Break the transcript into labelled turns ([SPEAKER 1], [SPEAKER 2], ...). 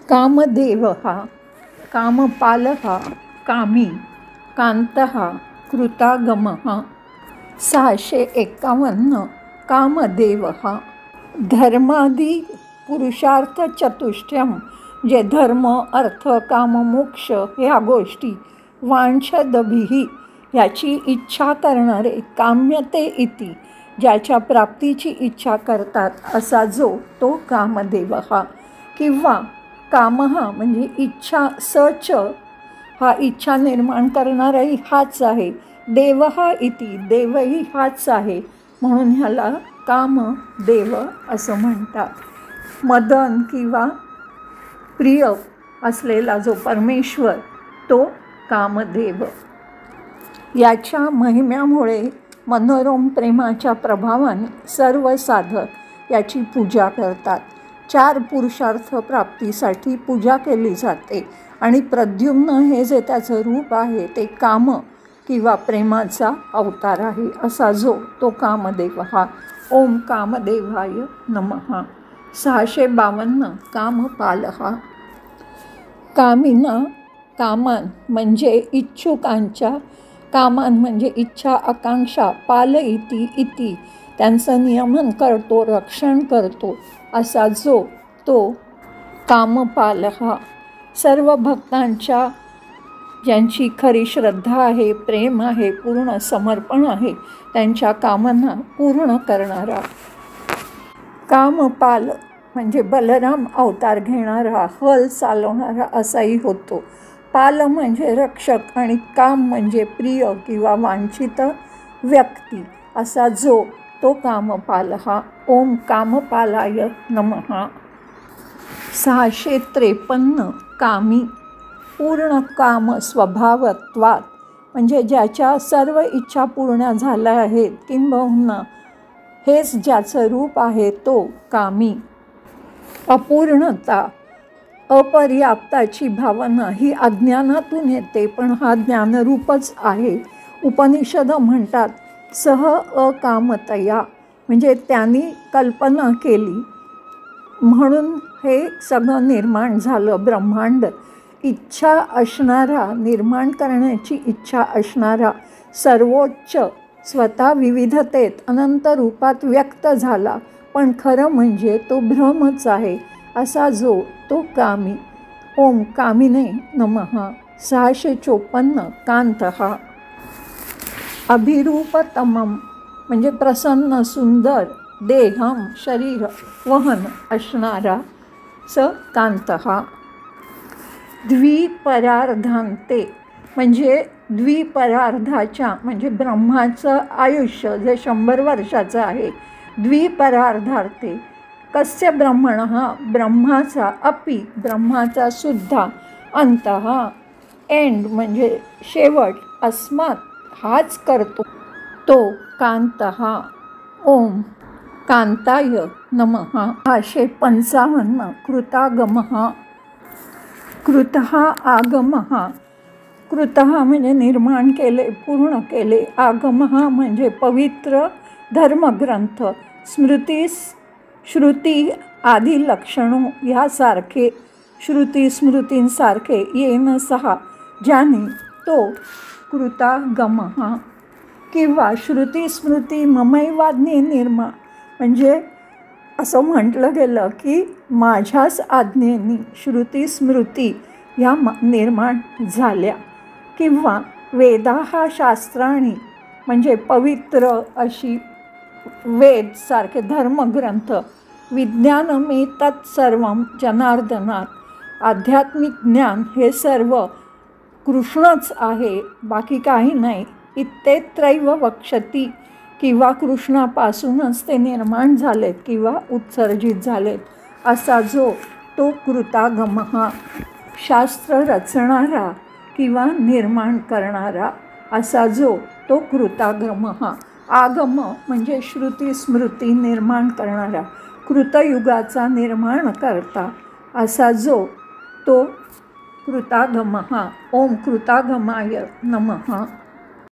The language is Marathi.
[SPEAKER 1] कामदेवः कामपालः कामी कांतः कृतागमः 651 कामदेवः धर्मादी पुरुषार्थ चतुष्टयम जे धर्म अर्थ काम मोक्ष ह्या गोष्टी वांछदभिः याची इच्छा करणारे काम्यते इति ज्याच्या प्राप्तीची इच्छा करतात असा जो तो कामदेवः किंवा कामः म्हणजे इच्छा सच हा इच्छा निर्माण करणाराही हाच आहे देवः इति देवही हाच आहे म्हणून ह्याला कामदेव असं म्हणतात। मदन किंवा प्रिय असलेला जो परमेश्वर तो कामदेव। याच्या महिम्यामुळे मनोरम प्रेमाच्या प्रभावाने सर्व साधक याची पूजा करतात। 4 पुरुषार्थ प्राप्तीसाठी पूजा केली जाते आणि प्रद्युम्न हे जे त्याचं रूप आहे ते काम किंवा प्रेमाचा अवतार आहे असा जो तो कामदेव हा। ओम कामदेवाय नमः। 652 कामपालः कामिना कामान म्हणजे इच्छुकांच्या कामान म्हणजे इच्छा आकांक्षा पाल इति त्यांचं नियमन करतो रक्षण करतो असा जो तो कामपालः। सर्व भक्तांच्या ज्यांची खरी श्रद्धा आहे प्रेम आहे पूर्ण समर्पण आहे त्यांच्या कामना पूर्ण करणारा। कामपाल म्हणजे बलराम अवतार घेणारा हल चालवणारा असाही होतो। पाल म्हणजे रक्षक आणि काम म्हणजे प्रिय किंवा वांछित व्यक्ती असा जो तो कामपालः। ओम कामपालाय नमः। 653 कामी पूर्ण काम स्वभावत्वात म्हणजे ज्याच्या सर्व इच्छा पूर्ण झाल्या आहेत किंबहुना हेच ज्याचं रूप आहे तो कामी। अपूर्णता अपर्याप्ताची भावना ही अज्ञानातून येते पण हा ज्ञानरूपच आहे। उपनिषद म्हणतात सह अकामतया म्हणजे त्यांनी कल्पना केली म्हणून हे सगळं निर्माण झालं ब्रह्मांड। इच्छा असणारा निर्माण करण्याची इच्छा असणारा सर्वोच्च स्वतः विविधतेत अनंत रूपात व्यक्त झाला पण खरं म्हणजे तो भ्रमच आहे असा जो तो कामी। ओम कामिने नमः। 654 कांतः अभिरूपतमम म्हणजे प्रसन्न सुंदर देहम शरीर वहन असणारा स कांतः। द्विपरार्धांते म्हणजे द्विपरार्धाच्या म्हणजे ब्रह्माचं आयुष्य जे 100 वर्षाचं आहे द्विपरार्धार्थे कस्य ब्रह्मणः ब्रह्माचा अपि ब्रह्माचा सुद्धा अंतः एंड म्हणजे शेवट अस्मात् हाच करतो तो कांतः। ओम कांताय नमः। 655 कृतागमः कृतः आगमः कृतः म्हणजे निर्माण केले पूर्ण केले आगमः म्हणजे पवित्र धर्मग्रंथ स्मृतीस श्रुती आदी लक्षणो यासारखे श्रुती स्मृतींसारखे येन सहा ज्याने तो कृतागमः किंवा श्रुती स्मृती ममैवाज्ञे निर्मा म्हणजे असं म्हटलं गेलं की माझ्याच आज्ञेने श्रुती स्मृती या निर्माण झाल्या किंवा वेदाः शास्त्राणी म्हणजे पवित्र अशी वेद सारखे धर्मग्रंथ विज्ञानमे तत्सर्वं जनार्दनात आध्यात्मिक ज्ञान हे सर्व कृष्णच आहे बाकी काही नाही। इत्येत्रैव वक्षती किंवा कृष्णापासूनच ते निर्माण झालेत किंवा उत्सर्जित झालेत असा जो तो कृतागमः शास्त्र रचणारा किंवा निर्माण करणारा असा जो तो कृतागमः। आगम म्हणजे श्रुती स्मृती निर्माण करणारा कृतयुगाचा निर्माण करता असा जो तो कृतागमः। ओम कृतागमाय नमः।